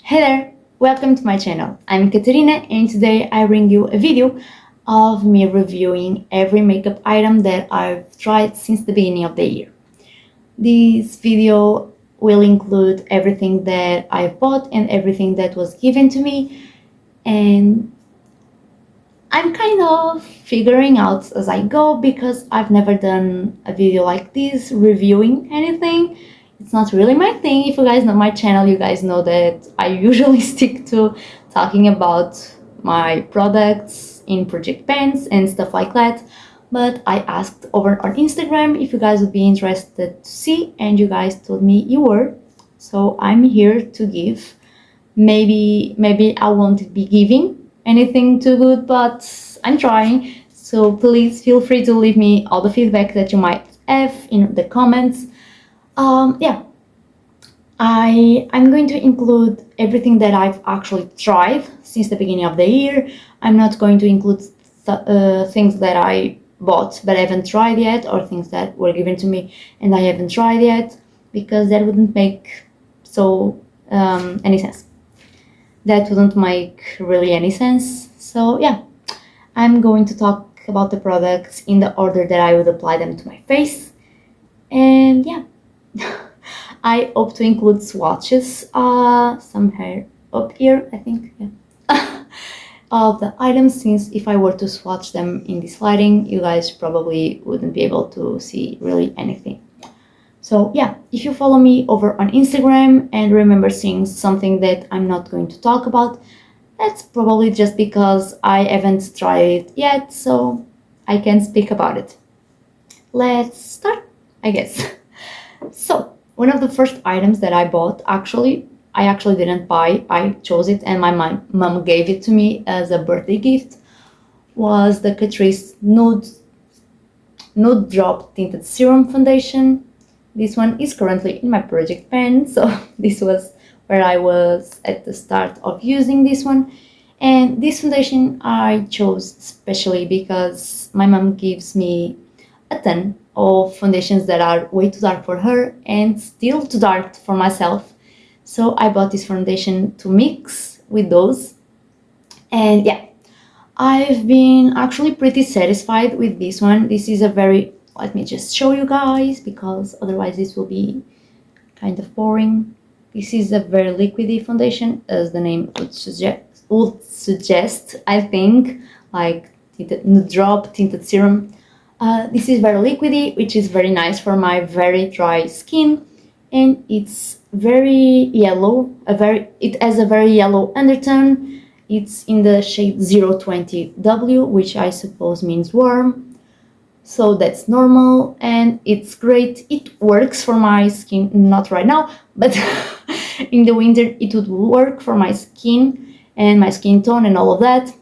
Hey there, welcome to my channel. I'm Katerina and today I bring you a video of me reviewing every makeup item that I've tried since the beginning of the year. This video will include everything that I've bought and everything that was given to me, and I'm kind of figuring out as I go because I've never done a video like this reviewing anything. It's not really my thing. If you guys know my channel, you guys know that I usually stick to talking about my products in project pens and stuff like that. But I asked over on Instagram if you guys would be interested to see, and you guys told me you were. So I'm here to give. Maybe I won't be giving anything too good, but I'm trying. So please feel free to leave me all the feedback that you might have in the comments. Yeah, I'm going to include everything that I've actually tried since the beginning of the year. I'm not going to include things that I bought but I haven't tried yet, or things that were given to me and I haven't tried yet, because that wouldn't make any sense. That wouldn't make really any sense. So yeah, I'm going to talk about the products in the order that I would apply them to my face. And yeah, I hope to include swatches somewhere up here, I think, yeah, of the items, since if I were to swatch them in this lighting, you guys probably wouldn't be able to see really anything. So yeah, if you follow me over on Instagram and remember seeing something that I'm not going to talk about, that's probably just because I haven't tried it yet, so I can't speak about it. Let's start, I guess. So, one of the first items that I bought, I actually didn't buy, I chose it and my mom gave it to me as a birthday gift, was the Catrice Nude Drop Tinted Serum Foundation. This one is currently in my project pen, so this was where I was at the start of using this one. And this foundation I chose especially because my mom gives me a ton of foundations that are way too dark for her and still too dark for myself. So I bought this foundation to mix with those. And yeah, I've been actually pretty satisfied with this one. This is a very, let me just show you guys because otherwise this will be kind of boring. This is a very liquidy foundation, as the name would suggest, I think, like tinted drop tinted serum. This is very liquidy, which is very nice for my very dry skin, and it's very yellow. It has a very yellow undertone. It's in the shade 020W, which I suppose means warm. So that's normal and it's great. It works for my skin, not right now, but in the winter it would work for my skin and my skin tone and all of that.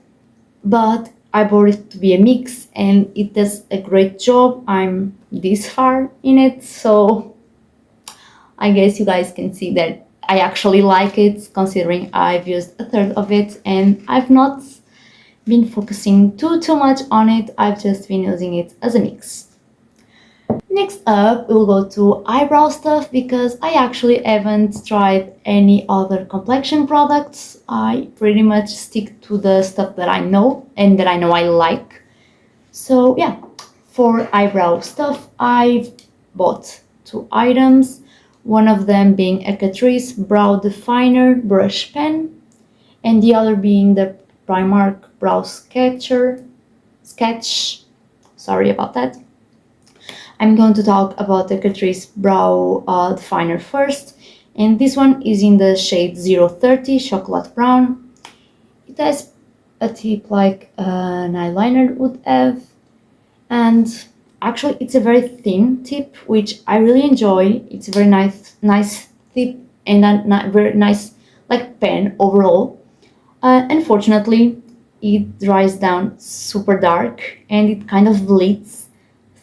But I bought it to be a mix and it does a great job. I'm this far in it, so I guess you guys can see that I actually like it, considering I've used a third of it and I've not been focusing too much on it. I've just been using it as a mix. Next up, we'll go to eyebrow stuff because I actually haven't tried any other complexion products. I pretty much stick to the stuff that I know and that I know I like. So yeah, for eyebrow stuff, I've bought two items. One of them being a Catrice Brow Definer brush pen, and the other being the Primark Brow Sketch. Sorry about that. I'm going to talk about the Catrice Brow Definer first, and this one is in the shade 030 Chocolate Brown. It has a tip like an eyeliner would have, and actually it's a very thin tip, which I really enjoy. It's a very nice tip and a very nice like pen overall. Unfortunately, it dries down super dark and it kind of bleeds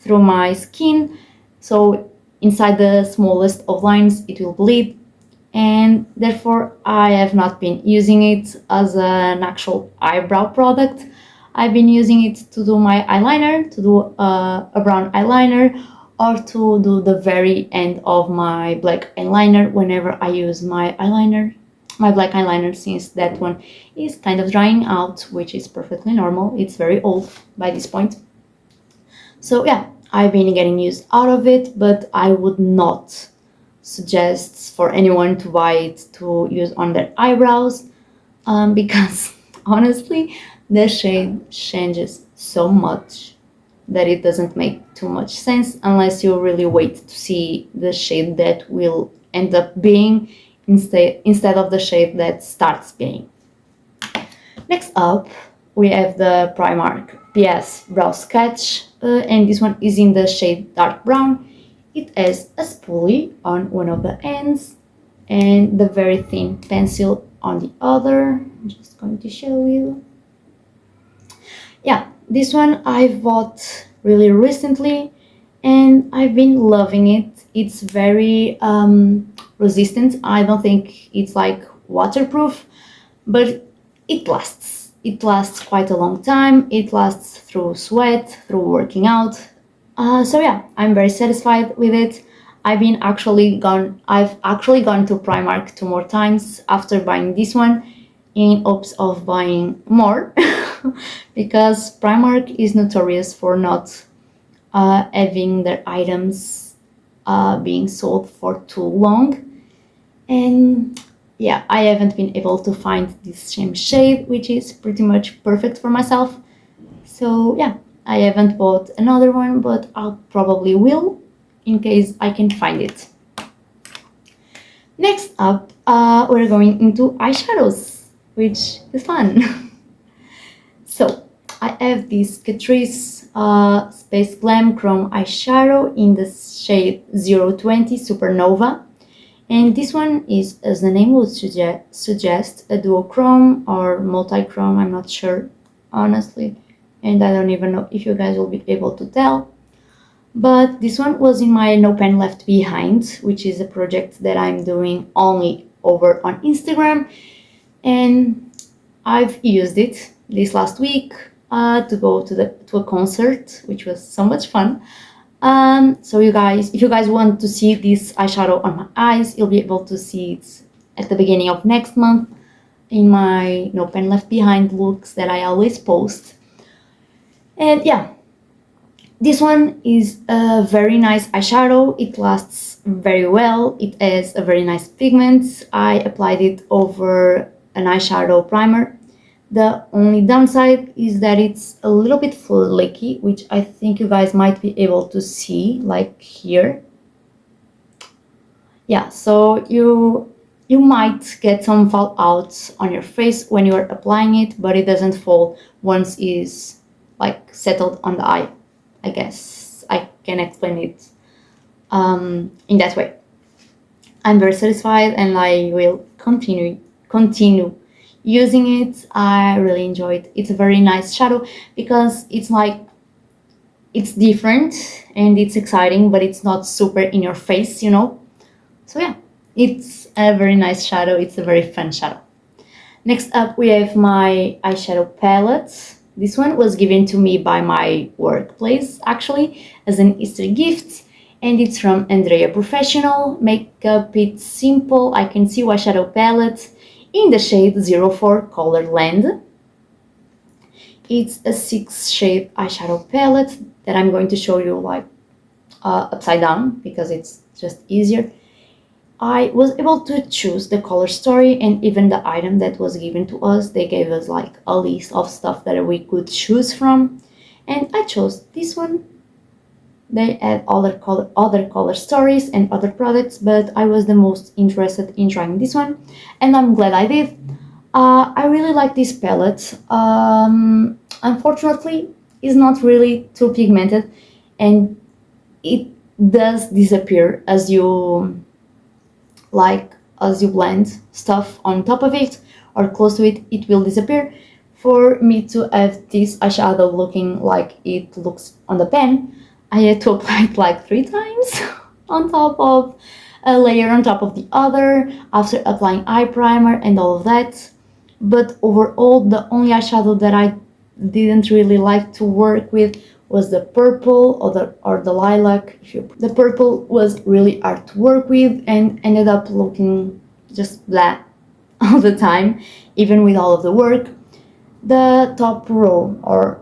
through my skin. So inside the smallest of lines, it will bleed, and therefore I have not been using it as an actual eyebrow product. I've been using it to do my eyeliner, to do a brown eyeliner, or to do the very end of my black eyeliner whenever I use my eyeliner my black eyeliner, since that one is kind of drying out, which is perfectly normal. It's very old by this point. So yeah, I've been getting used out of it, but I would not suggest for anyone to buy it to use on their eyebrows, because honestly, the shade changes so much that it doesn't make too much sense unless you really wait to see the shade that will end up being instead of the shade that starts being. Next up, we have the Primark PS Brow Sketch, and this one is in the shade dark brown. It has a spoolie on one of the ends and the very thin pencil on the other. I'm just going to show you. Yeah, this one I bought really recently and I've been loving it. It's very resistant. I don't think it's like waterproof, but it lasts. It lasts quite a long time. It lasts through sweat, through working out. So yeah, I'm very satisfied with it. I've actually gone to Primark 2 more times after buying this one, in hopes of buying more, because Primark is notorious for not having their items being sold for too long. And yeah, I haven't been able to find this same shade, which is pretty much perfect for myself. So yeah, I haven't bought another one, but I'll probably will in case I can find it. Next up, we're going into eyeshadows, which is fun. So I have this Catrice Space Glam Chrome eyeshadow in the shade 020 Supernova. And this one is, as the name would suggest, a duochrome or multi-chrome, I'm not sure, honestly. And I don't even know if you guys will be able to tell. But this one was in my No Pen Left Behind, which is a project that I'm doing only over on Instagram. And I've used it this last week to go to a concert, which was so much fun. So if you guys want to see this eyeshadow on my eyes, you'll be able to see it at the beginning of next month in my No Pen Left Behind looks that I always post. And yeah, this one is a very nice eyeshadow. It lasts very well. It has a very nice pigment. I applied it over an eyeshadow primer. The only downside is that it's a little bit flaky, which I think you guys might be able to see, like here. Yeah, so you might get some fallout on your face when you are applying it, but it doesn't fall once it's like settled on the eye. I guess I can explain it in that way. I'm very satisfied and I will continue using it. I really enjoy it. It's a very nice shadow because it's like, it's different and it's exciting, but it's not super in your face, you know. So yeah, it's a very nice shadow. It's a very fun shadow. Next up, we have my eyeshadow palette. This one was given to me by my workplace, actually, as an Easter gift. And it's from Andrea Professional. Makeup It Simple I Can See eyeshadow palette in the shade 04 Color Land. It's a 6-shade eyeshadow palette that I'm going to show you like upside down because it's just easier. I was able to choose the color story and even the item that was given to us. They gave us like a list of stuff that we could choose from, and I chose this one. They had other color stories and other products, but I was the most interested in trying this one, and I'm glad I did. I really like this palette. Unfortunately, it's not really too pigmented, and it does disappear as you blend stuff on top of it or close to it. It will disappear. For me to have this eyeshadow looking like it looks on the pen, I had to apply it like 3 times on top of a layer on top of the other after applying eye primer and all of that. But overall, the only eyeshadow that I didn't really like to work with was the purple or the lilac. The purple was really hard to work with and ended up looking just blah. all the time, even with all of the work. The top row or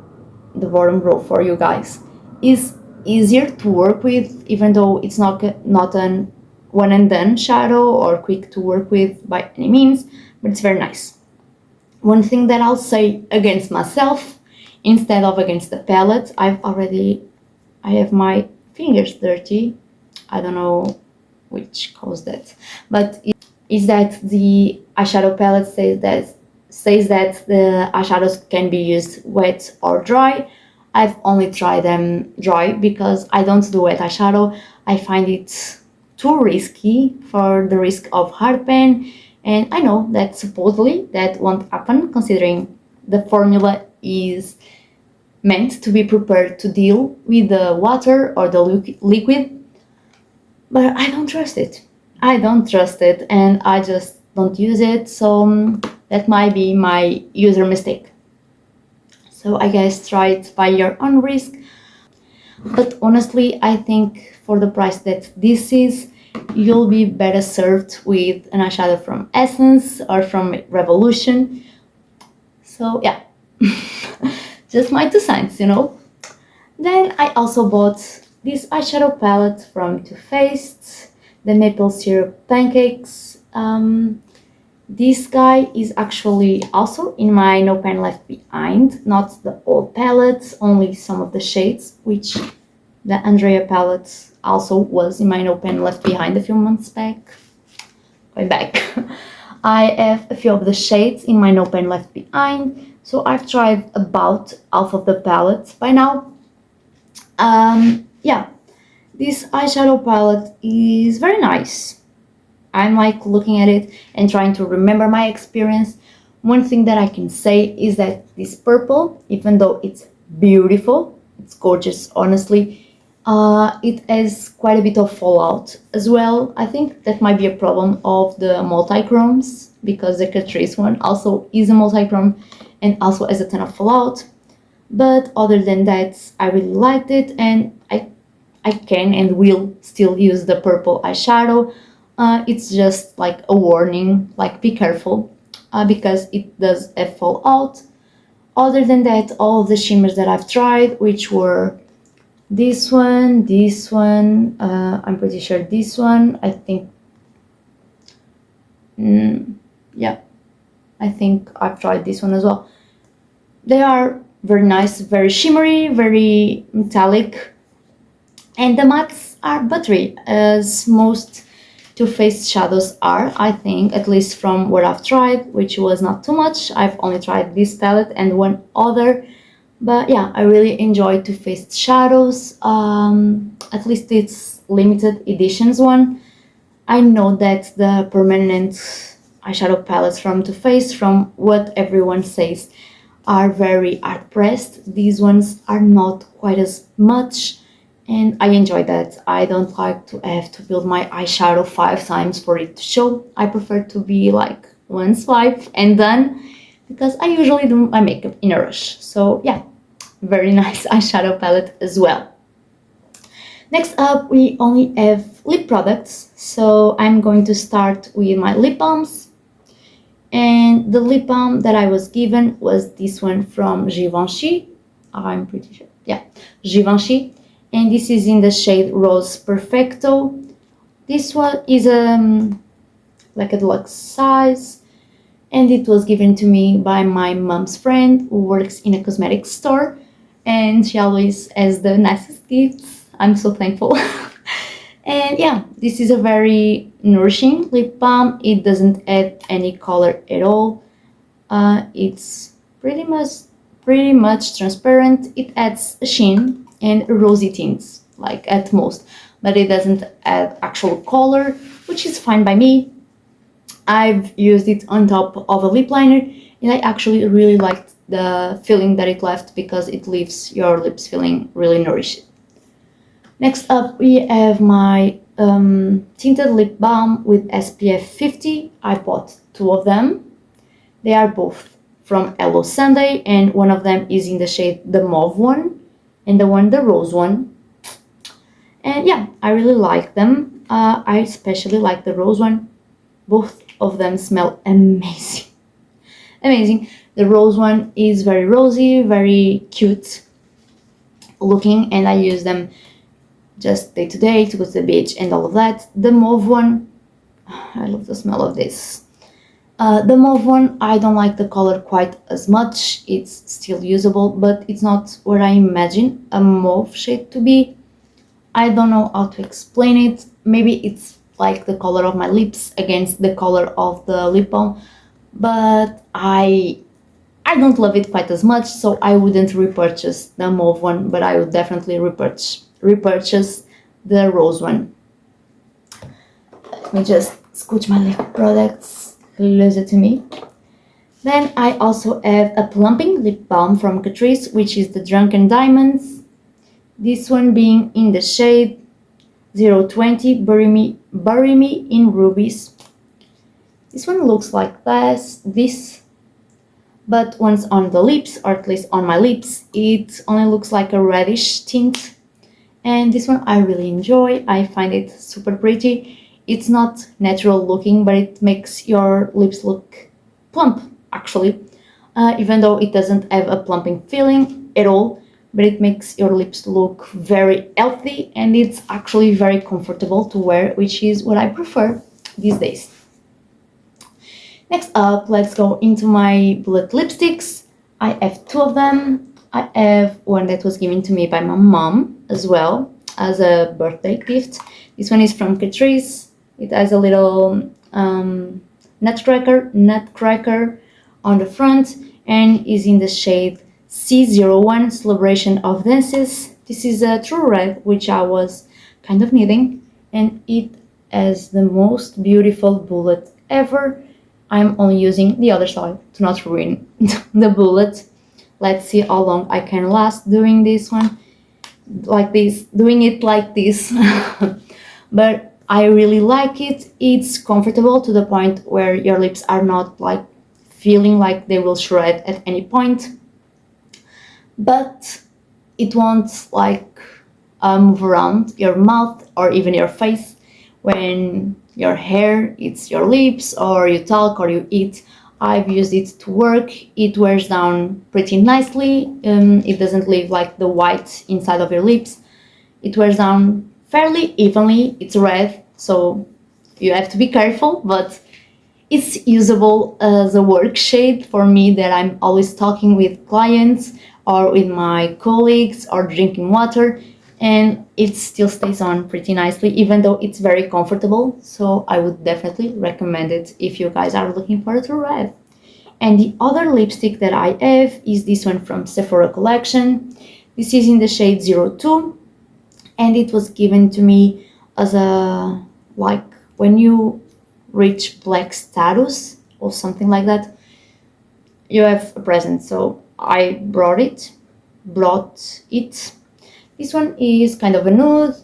the bottom row for you guys is easier to work with, even though it's not an one and done shadow or quick to work with by any means, but it's very nice. One thing that I'll say against myself instead of against the palette, I have my fingers dirty. I don't know which caused that, but is that the eyeshadow palette says that the eyeshadows can be used wet or dry. I've only tried them dry because I don't do wet eyeshadow. I find it too risky for the risk of hard pan, and I know that supposedly that won't happen considering the formula is meant to be prepared to deal with the water or the liquid, but I don't trust it. I don't trust it, and I just don't use it, so that might be my user mistake. So I guess try it by your own risk. But honestly, I think for the price that this is, you'll be better served with an eyeshadow from Essence or from Revolution. So yeah, just my 2 cents, you know. Then I also bought this eyeshadow palette from Too Faced, the Maple Syrup Pancakes. This guy is actually also in my No Pan Left Behind, not the old palette, only some of the shades, which the Andrea palette also was in my No Pan Left Behind a few months back. Going back. I have a few of the shades in my No Pan Left Behind, so I've tried about half of the palette by now. Yeah, this eyeshadow palette is very nice. I'm like looking at it and trying to remember my experience. One thing that I can say is that this purple, even though it's beautiful, it's gorgeous, honestly, it has quite a bit of fallout as well. I think that might be a problem of the multi-chromes because the Catrice one also is a multi-chrome and also has a ton of fallout. But other than that, I really liked it, and I can and will still use the purple eyeshadow. It's just like a warning, like be careful, because it does have fallout. Other than that, all of the shimmers that I've tried, which were this one, I'm pretty sure this one, I think, yeah, I think I've tried this one as well. They are very nice, very shimmery, very metallic, and the mattes are buttery, as most Too Faced shadows are, I think, at least from what I've tried, which was not too much. I've only tried this palette and one other, but yeah, I really enjoy Too Faced shadows, at least it's limited editions one. I know that the permanent eyeshadow palettes from Too Faced, from what everyone says, are very art pressed. These ones are not quite as much, and I enjoy that. I don't like to have to build my eyeshadow 5 times for it to show. I prefer to be like one swipe and done, because I usually do my makeup in a rush. So yeah, very nice eyeshadow palette as well. Next up, we only have lip products, so I'm going to start with my lip balms. And the lip balm that I was given was this one from Givenchy. I'm pretty sure, yeah, Givenchy. And this is in the shade Rose Perfecto. This one is like a deluxe size, and it was given to me by my mom's friend who works in a cosmetics store, and she always has the nicest gifts. I'm so thankful. And yeah, this is a very nourishing lip balm. It doesn't add any color at all. It's pretty much transparent. It adds a sheen and rosy tints, like at most, but it doesn't add actual color, which is fine by me. I've used it on top of a lip liner, and I actually really liked the feeling that it left, because it leaves your lips feeling really nourished. Next up, we have my tinted lip balm with SPF 50. I bought 2 of them. They are both from Hello Sunday, and one of them is in the shade the mauve one, and the rose one. And yeah, I really like them. I especially like the rose one. Both of them smell amazing. Amazing. The rose one is very rosy, very cute looking, and I use them just day to day to go to the beach and all of that. The mauve one, I love the smell of this. The mauve one, I don't like the color quite as much. It's still usable, but it's not where I imagine a mauve shade to be. I don't know how to explain it. Maybe it's like the color of my lips against the color of the lip balm, but I don't love it quite as much, so I wouldn't repurchase the mauve one, but I would definitely repurchase the rose one. Let me just scooch my lip products closer to me. Then I also have a plumping lip balm from Catrice, which is the Drunken Diamonds. This one being in the shade 020 Bury Me in Rubies. This one looks like this, but once on the lips, or at least on my lips, it only looks like a reddish tint. And this one I really enjoy. I find it super pretty. It's not natural looking, but it makes your lips look plump, actually. Even though it doesn't have a plumping feeling at all, but it makes your lips look very healthy, and it's actually very comfortable to wear, which is what I prefer these days. Next up, let's go into my bullet lipsticks. I have two of them. I have one that was given to me by my mom as well as a birthday gift. This one is from Catrice. It has a little nutcracker on the front and is in the shade C01 Celebration of Dances. This is a true red, which I was kind of needing, and it has the most beautiful bullet ever. I'm only using the other side to not ruin the bullet. Let's see how long I can last doing this one doing it like this. But I really like it. It's comfortable to the point where your lips are not like feeling like they will shred at any point, but it won't like move around your mouth or even your face when your hair hits your lips or you talk or you eat. I've used it to work. It wears down pretty nicely. It doesn't leave like the white inside of your lips. It wears down fairly evenly. It's red, so you have to be careful, but it's usable as a work shade for me that I'm always talking with clients or with my colleagues or drinking water, and it still stays on pretty nicely, even though it's very comfortable. So I would definitely recommend it if you guys are looking for a true red. And the other lipstick that I have is this one from Sephora collection. This is in the shade 02, and it was given to me as a, like, when you reach black status or something like that, you have a present. So I brought it. This one is kind of a nude.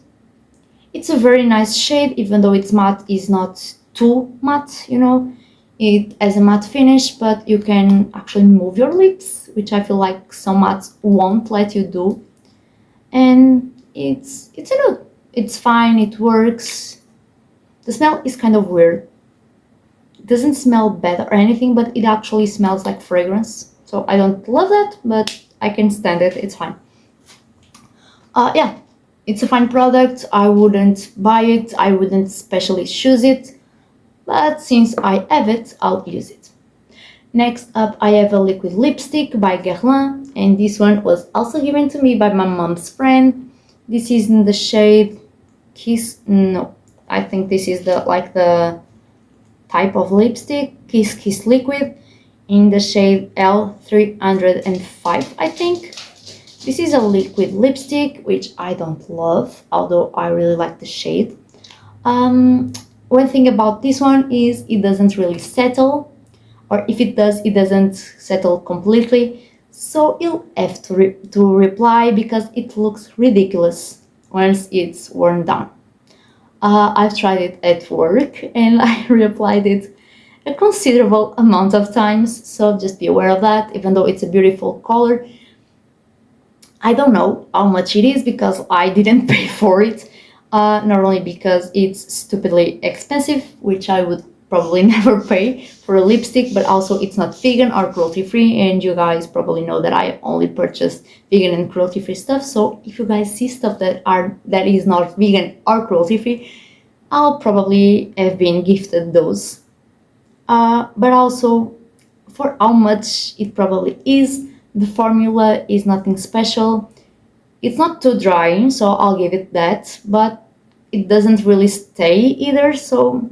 It's a very nice shade, even though its matte is not too matte, you know. It has a matte finish, but you can actually move your lips, which I feel like some mattes won't let you do. And it's a nude. It's fine, it works. The smell is kind of weird. It doesn't smell bad or anything, but it actually smells like fragrance. So I don't love that, but I can stand it, it's fine. Yeah, it's a fine product. I wouldn't buy it, I wouldn't specially choose it, but since I have it, I'll use it. Next up, I have a liquid lipstick by Guerlain, and this one was also given to me by my mom's friend. This is in the shade Kiss, no, I think this is the type of lipstick, Kiss Liquid, in the shade L305, I think. This is a liquid lipstick, which I don't love, although I really like the shade. One thing about this one is it doesn't really settle, or if it does, it doesn't settle completely. So you'll have to reply because it looks ridiculous once it's worn down. I've tried it at work and I reapplied it a considerable amount of times, so just be aware of that. Even though it's a beautiful color, I don't know how much it is because I didn't pay for it, not only because it's stupidly expensive, which I would probably never pay for a lipstick, but also it's not vegan or cruelty free, and you guys probably know that I only purchase vegan and cruelty free stuff. So if you guys see stuff that is not vegan or cruelty free, I'll probably have been gifted those. But also for how much it probably is, the formula is nothing special. It's not too dry, so I'll give it that, but it doesn't really stay either, so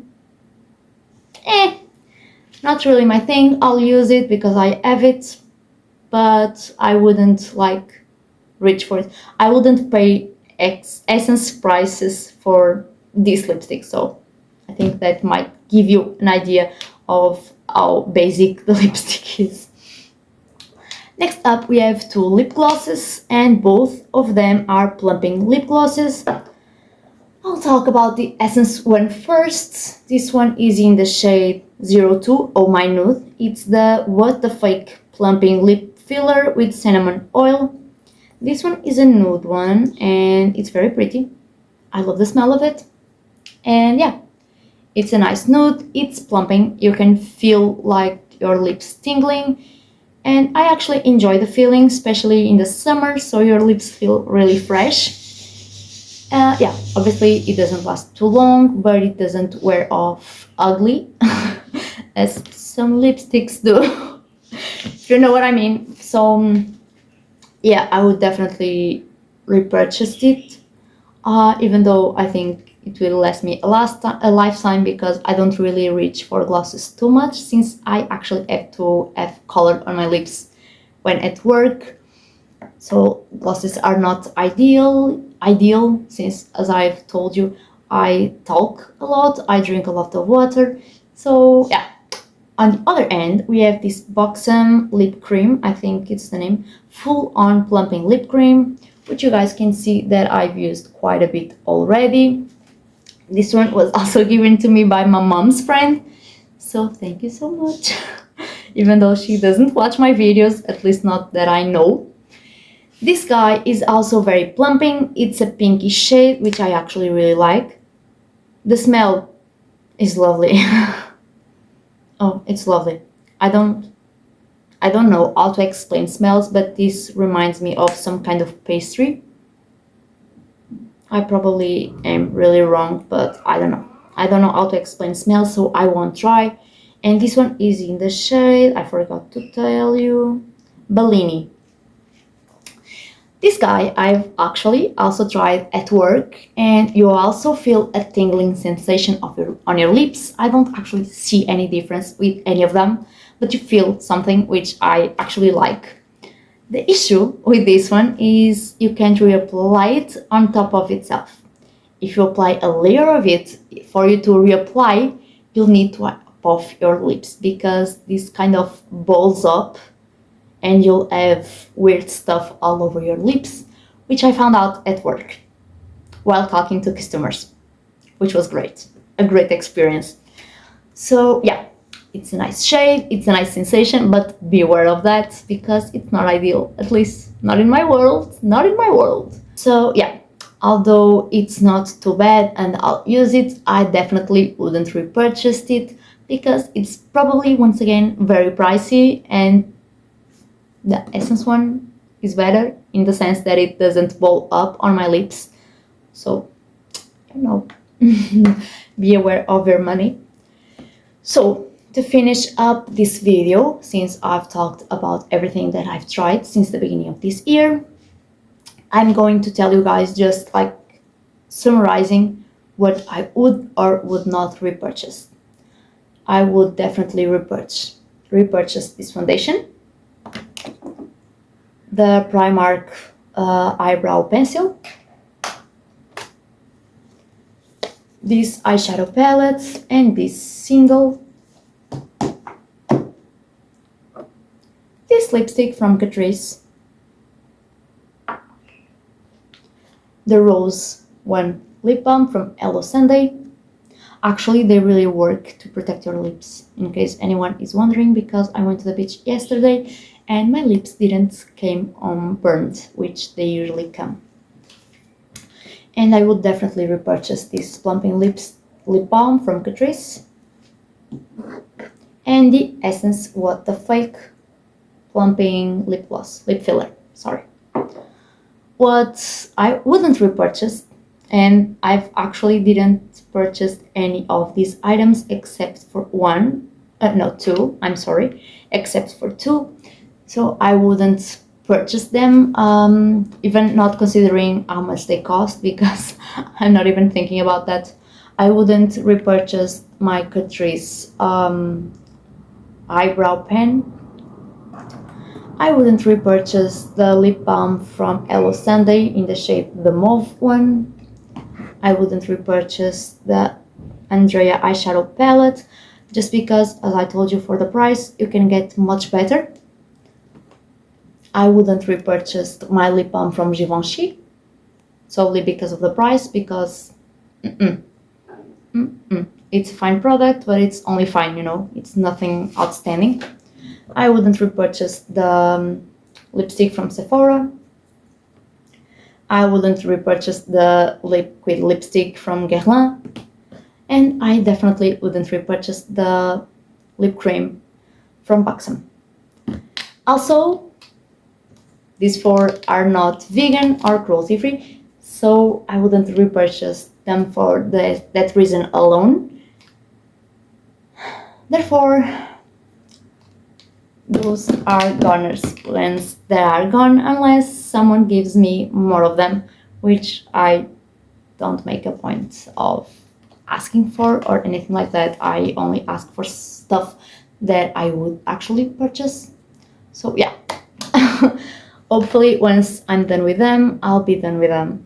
not really my thing. I'll use it because I have it, but I wouldn't like reach for it. I wouldn't pay Essence prices for this lipstick, so I think that might give you an idea of how basic the lipstick is. Next up, we have two lip glosses, and both of them are plumping lip glosses. I'll talk about the Essence one first. This one is in the shade 02, Oh My Nude. It's the What the Fake Plumping Lip Filler with cinnamon oil. This one is a nude one, and it's very pretty. I love the smell of it. And yeah, it's a nice nude. It's plumping. You can feel like your lips tingling. And I actually enjoy the feeling, especially in the summer, so your lips feel really fresh. Yeah, obviously it doesn't last too long, but it doesn't wear off ugly, as some lipsticks do, if you know what I mean. So yeah, I would definitely repurchase it, even though I think it will last me a lifetime, because I don't really reach for glosses too much, since I actually have to have color on my lips when at work. So glosses are not ideal, since, as I've told you, I talk a lot, I drink a lot of water. So yeah. On the other end, we have this Buxom lip cream, I think it's the name, full on plumping lip cream, which you guys can see that I've used quite a bit already. This one was also given to me by my mom's friend, so thank you so much. Even though she doesn't watch my videos, at least not that I know. This guy is also very plumping. It's a pinky shade, which I actually really like. The smell is lovely. Oh, it's lovely. I don't know how to explain smells, but this reminds me of some kind of pastry. I probably am really wrong, but I don't know. I don't know how to explain smells, so I won't try. And this one is in the shade, I forgot to tell you, Bellini. This guy I've actually also tried at work, and you also feel a tingling sensation on your lips. I don't actually see any difference with any of them, but you feel something, which I actually like. The issue with this one is you can't reapply it on top of itself. If you apply a layer of it, for you to reapply, you'll need to wipe off your lips, because this kind of balls up and you'll have weird stuff all over your lips, which I found out at work while talking to customers, which was great. A great experience. So yeah. It's a nice shade, it's a nice sensation, but be aware of that, because it's not ideal, at least not in my world, So yeah, although it's not too bad and I'll use it, I definitely wouldn't repurchase it, because it's probably, once again, very pricey, and the Essence one is better in the sense that it doesn't ball up on my lips. So, you know, be aware of your money. So, to finish up this video, since I've talked about everything that I've tried since the beginning of this year, I'm going to tell you guys, just like summarizing what I would or would not repurchase. I would definitely repurchase this foundation, the Primark eyebrow pencil, this eyeshadow palette, and this single. This lipstick from Catrice, the Rose One lip balm from Hello Sunday. Actually, they really work to protect your lips, in case anyone is wondering, because I went to the beach yesterday and my lips didn't came burned, which they usually come. And I would definitely repurchase this plumping lip balm from Catrice. and the Essence What the Fake Plumping Lip Gloss, Lip Filler, sorry. What I wouldn't repurchase, and I've actually didn't purchase any of these items except for two, I'm sorry, except for two. So I wouldn't purchase them, even not considering how much they cost, because I'm not even thinking about that. I wouldn't repurchase my Catrice eyebrow pen. I wouldn't repurchase the lip balm from Hello Sunday in the shade the mauve one. I wouldn't repurchase the Andrea eyeshadow palette, just because, as I told you, for the price you can get much better. I wouldn't repurchase my lip balm from Givenchy, solely because of the price, because it's a fine product, but it's only fine, it's nothing outstanding. I wouldn't repurchase the lipstick from Sephora. I wouldn't repurchase the liquid lipstick from Guerlain. And I definitely wouldn't repurchase the lip cream from Buxom. Also, these four are not vegan or cruelty free, so I wouldn't repurchase them for that reason alone. Therefore, those are Garner's lens that are gone unless someone gives me more of them, which I don't make a point of asking for or anything like that. I only ask for stuff that I would actually purchase. So yeah, hopefully once I'm done with them, I'll be done with them.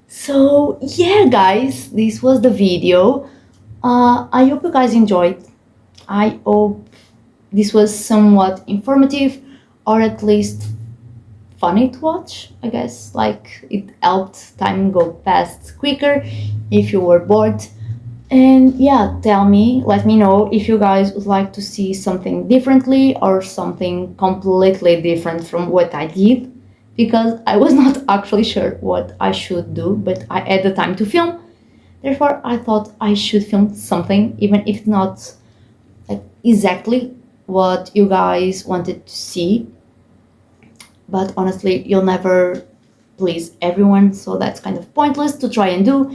So yeah, guys, this was the video. I hope you guys enjoyed. I hope this was somewhat informative, or at least funny to watch, I guess. Like, it helped time go past quicker if you were bored. And yeah, let me know if you guys would like to see something differently or something completely different from what I did, because I was not actually sure what I should do, but I had the time to film. Therefore, I thought I should film something, even if not like exactly what you guys wanted to see. But honestly, you'll never please everyone, so that's kind of pointless to try and do.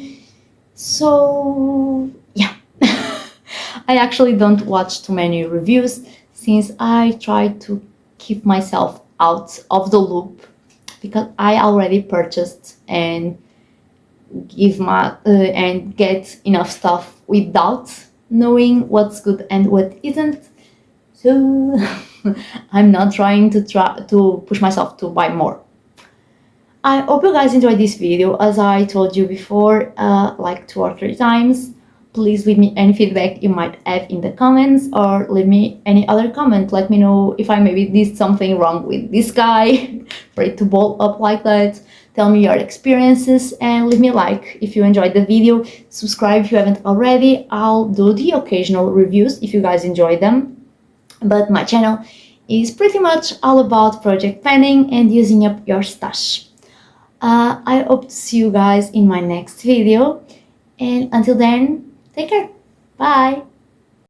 So yeah, I actually don't watch too many reviews, since I try to keep myself out of the loop, because I already purchased and get enough stuff without knowing what's good and what isn't. So I'm not trying to push myself to buy more. I hope you guys enjoyed this video. As I told you before, like 2 or 3 times, please leave me any feedback you might have in the comments, or leave me any other comment. Let me know if I maybe did something wrong with this guy for it to blow up like that. Tell me your experiences and leave me a like if you enjoyed the video. Subscribe if you haven't already. I'll do the occasional reviews if you guys enjoy them. But my channel is pretty much all about project planning and using up your stash. I hope to see you guys in my next video, and until then, take care. Bye.